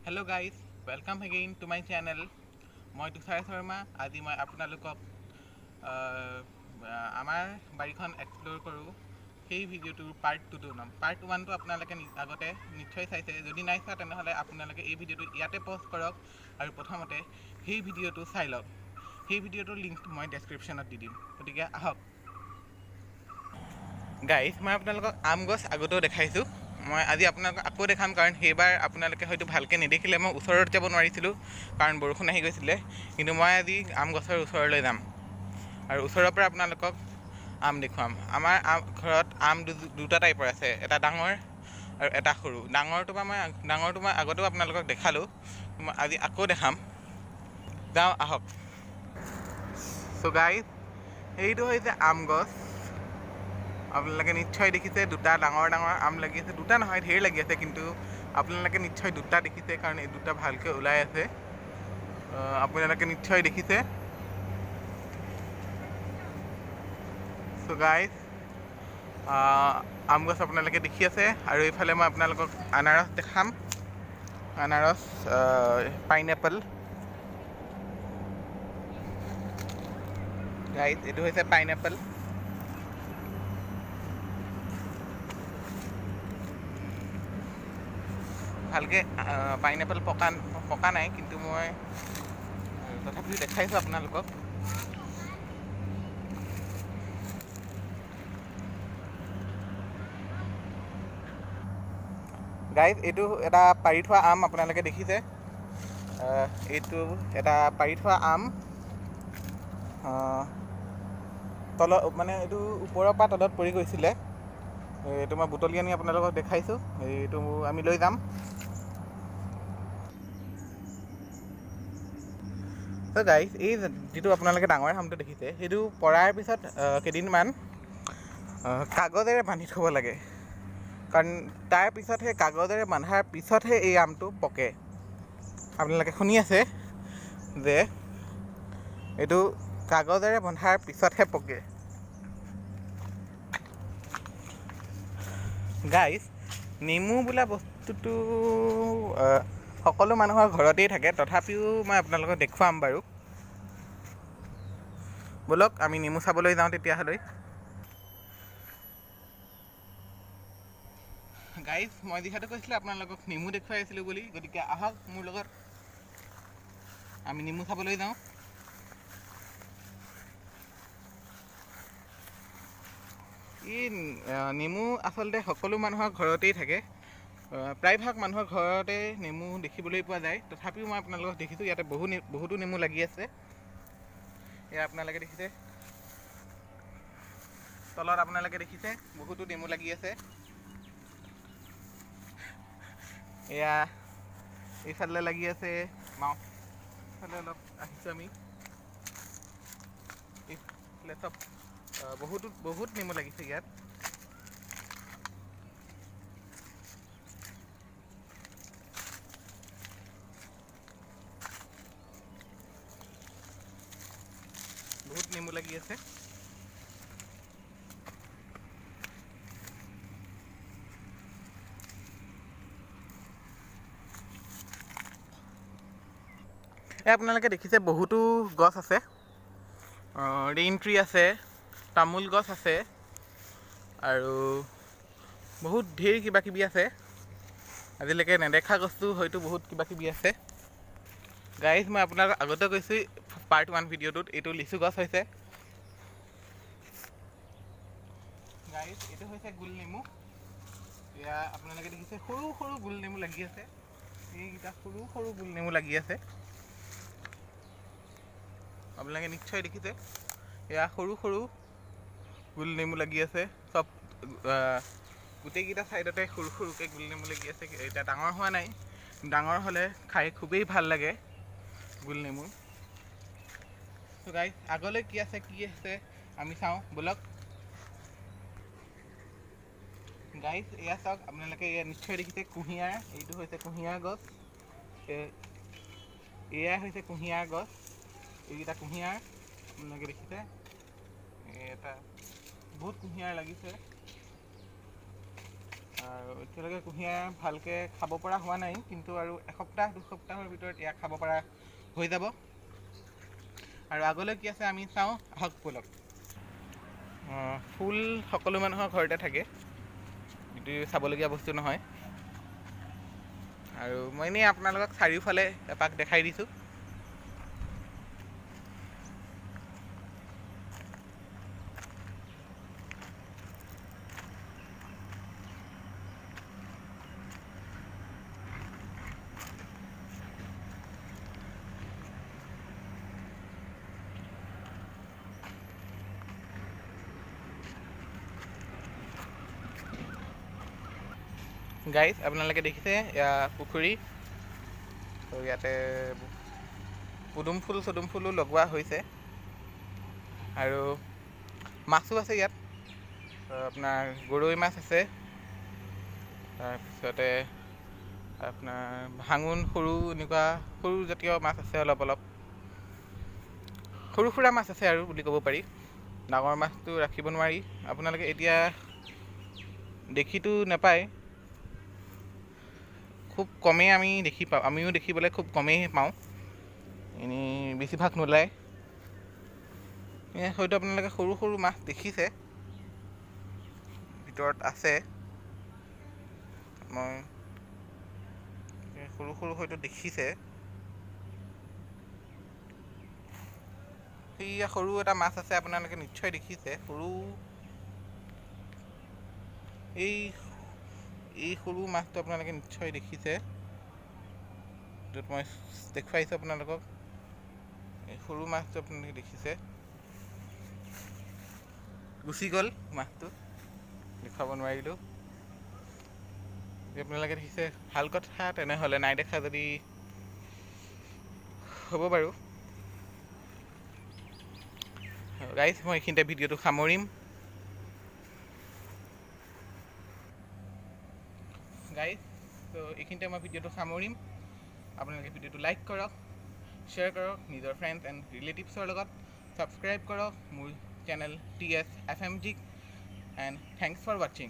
Hello guys, welcome again to my channel. মই তুষাৰ শৰ্মা। আজি মই আপোনালোকক আমাৰ বাৰীখন এক্সপ্ল'ৰ কৰোঁ সেই ভিডিঅ'টোৰ পাৰ্ট 2টো ল'ম। পাৰ্ট 1টো আপোনালোকে আগতে নিশ্চয় চাইছে। যদি নাই চোৱা তেনেহ'লে আপোনালোকে এই ভিডিঅ'টো ইয়াতে প'জ কৰক আৰু প্ৰথমতে সেই ভিডিঅ'টো চাই লওক। সেই ভিডিঅ'টোৰ লিংকটো মই ডেছক্ৰিপশ্যনত দি দিম, গতিকে আহক। গাইজ, মই আপোনালোকক আম গছ আগতেও দেখাইছোঁ। মই আজি আপোনালোকক আকৌ দেখাম, কাৰণ সেইবাৰ আপোনালোকে হয়তো ভালকৈ নেদেখিলে। মই ওচৰত যাব নোৱাৰিছিলোঁ কাৰণ বৰষুণ আহি গৈছিলে, কিন্তু মই আজি আম গছৰ ওচৰলৈ যাম আৰু ওচৰৰ পৰা আপোনালোকক আম দেখুৱাম। আমাৰ ঘৰত আম দুটা টাইপৰ আছে, এটা ডাঙৰ আৰু এটা সৰু। ডাঙৰটো মই আগতেও আপোনালোকক দেখালোঁ, মই আজি আকৌ দেখাম। যাওঁ আহক। চ' গাইজ, এইটো হৈছে আম গছ। আপোনালোকে নিশ্চয় দেখিছে দুটা ডাঙৰ ডাঙৰ আম লাগি আছে। দুটা নহয়, ঢেৰ লাগি আছে, কিন্তু আপোনালোকে নিশ্চয় দুটা দেখিছে কাৰণ এই দুটা ভালকৈ ওলাই আছে। আপোনালোকে নিশ্চয় দেখিছে। চ' গাইজ, আম গছ আপোনালোকে দেখি আছে আৰু এইফালে মই আপোনালোকক আনাৰস দেখাম। আনাৰস, পাইনএপল। গাইজ, এইটো হৈছে পাইনএপল। ভালকৈ পাইনএপল পকা নাই, কিন্তু মই তথাপিও দেখাইছোঁ আপোনালোকক। গাইজ, এইটো এটা পাৰি থোৱা আম, আপোনালোকে দেখিছে। এইটো এটা পাৰি থোৱা আম। তলত মানে এইটো ওপৰৰ পৰা তলত পৰি গৈছিলে। এইটো মই বুটলি আনি আপোনালোকক দেখাইছোঁ। এইটো আমি লৈ যাম। ত' গাইজ, এই যিটো আপোনালোকে ডাঙৰ আমটো দেখিছে, সেইটো পৰাৰ পিছত কেইদিনমান কাগজেৰে বান্ধি থ'ব লাগে, কাৰণ তাৰ পিছতহে কাগজেৰে বন্ধাৰ পিছতহে এই আমটো পকে। আপোনালোকে শুনি আছে যে এইটো কাগজেৰে বন্ধাৰ পিছতহে পকে। গাইজ, নেমু বোলা বস্তুটো সকলো মানুহৰ ঘৰতেই থাকে, তথাপিও মই আপোনালোকক দেখুৱাম বাৰু। ব'লক আমি নেমু চাবলৈ যাওঁ তেতিয়াহ'লে। গাইজ, মই যিহেতু কৈছিলোঁ আপোনালোকক নেমু দেখুৱাই আছিলোঁ বুলি, গতিকে আহক মোৰ লগত, আমি নেমু চাবলৈ যাওঁ। এই নেমু আচলতে সকলো মানুহৰ ঘৰতেই থাকে। প্ৰায়ভাগ মানুহৰ ঘৰতে নেমু দেখিবলৈ পোৱা যায়, তথাপিও মই আপোনালোকক দেখিছোঁ ইয়াতে বহুতো নেমু লাগি আছে। এয়া আপোনালোকে দেখিছে, তলত আপোনালোকে দেখিছে বহুতো নেমু লাগি আছে। এয়া এইফালে লাগি আছে, এইফালে অলপ আহিছোঁ আমি। এইফালে চব বহুত নেমু লাগিছে ইয়াত। বহুত নেমু লাগি আছে। আপোনালোকে দেখিছে বহুতো গছ আছে। ৰেইন ট্ৰী আছে, তামোল গছ আছে আৰু বহুত ঢেৰ কিবাকিবি আছে। আজিলৈকে নেদেখা গছটো হয়তো বহুত কিবাকিবি আছে। গাইজ, মই আপোনালোকক আগতে কৈছোঁ পাৰ্ট 1 ভিডিঅ'টোত, এইটো লিচু গছ হৈছে। গাইজ, এইটো হৈছে গোল নেমু। এয়া আপোনালোকে দেখিছে সৰু সৰু গোল নেমু লাগি আছে। এইকেইটা সৰু সৰু গোল নেমু লাগি আছে, আপোনালোকে নিশ্চয় দেখিছে। এয়া সৰু সৰু গোল নেমু লাগি আছে। চব গোটেইকেইটা ছাইডতে সৰু সৰুকৈ গোল নেমু লাগি আছে। এতিয়া ডাঙৰ হোৱা নাই, ডাঙৰ হ'লে খাই খুবেই ভাল লাগে গোল নেমু। ত' গাইজ, আগলৈ কি আছে আমি চাওঁ ব'লক। গাইজ, এয়া চাওক, আপোনালোকে এয়া নিশ্চয় দেখিছে কুঁহিয়াৰ। এইটো হৈছে কুঁহিয়াৰ গছ। এয়াই হৈছে কুঁহিয়াৰ গছ। এইকেইটা কুঁহিয়াৰ আপোনালোকে দেখিছে। এটা বহুত কুঁহিয়াৰ লাগিছে। আৰু এতিয়ালৈকে কুঁহিয়াৰ ভালকৈ খাব পৰা হোৱা নাই, কিন্তু আৰু এসপ্তাহ দুসপ্তাহৰ ভিতৰত ইয়াক খাব পৰা হৈ যাব। আৰু আগলৈ কি আছে আমি চাওঁ, আহক ব'লক। ফুল সকলো মানুহৰ ঘৰতে থাকে, এইটো চাবলগীয়া বস্তু নহয়। আৰু মই এনেই আপোনালোকক চাৰিওফালে এপাক দেখাই দিছোঁ। গাইজ আপোনালোকে দেখিছে এয়া পুখুৰী, তো ইয়াতে পদুম ফুলো লগোৱা হৈছে। আৰু মাছো আছে ইয়াত, আপোনাৰ গৰৈ মাছ আছে, তাৰপিছতে আপোনাৰ ভাঙোন সৰু এনেকুৱা সৰু জাতীয় মাছ আছে, অলপ সৰু সুৰা মাছ আছে আৰু বুলি ক'ব পাৰি। ডাঙৰ মাছটো ৰাখিব নোৱাৰি, আপোনালোকে এতিয়া দেখিতো নাপায়, খুব কমেই আমি দেখি পাওঁ, আমিও দেখিবলৈ খুব কমেই পাওঁ, এনেই বেছিভাগ নোলায়। হয়তো আপোনালোকে সৰু সৰু মাছ দেখিছে, ভিতৰত আছে, মই সৰু হয়তো দেখিছে। সেয়া সৰু এটা মাছ আছে, আপোনালোকে নিশ্চয় দেখিছে, এই সৰু মাছটো আপোনালোকে নিশ্চয় দেখিছে, য'ত মই দেখুৱাইছোঁ আপোনালোকক। এই সৰু মাছটো আপোনালোকে দেখিছে, গুচি গ'ল মাছটো, দেখুৱাব নোৱাৰিলোঁ। যদি আপোনালোকে দেখিছে ভাল কথা, তেনেহ'লে নাই দেখা যদি হ'ব বাৰু। গাইজ মই এইখিনিতে ভিডিঅ'টো সামৰিম। তো এইখিনিতে মই ভিডিঅ'টো সামৰিম। আপোনালোকে ভিডিঅ'টো লাইক কৰক, শ্বেয়াৰ কৰক নিজৰ ফ্ৰেণ্ডছ এণ্ড ৰিলেটিভছৰ লগত, ছাবস্ক্ৰাইব কৰক মোৰ channel TSFMG, and thanks for ৱাচিং।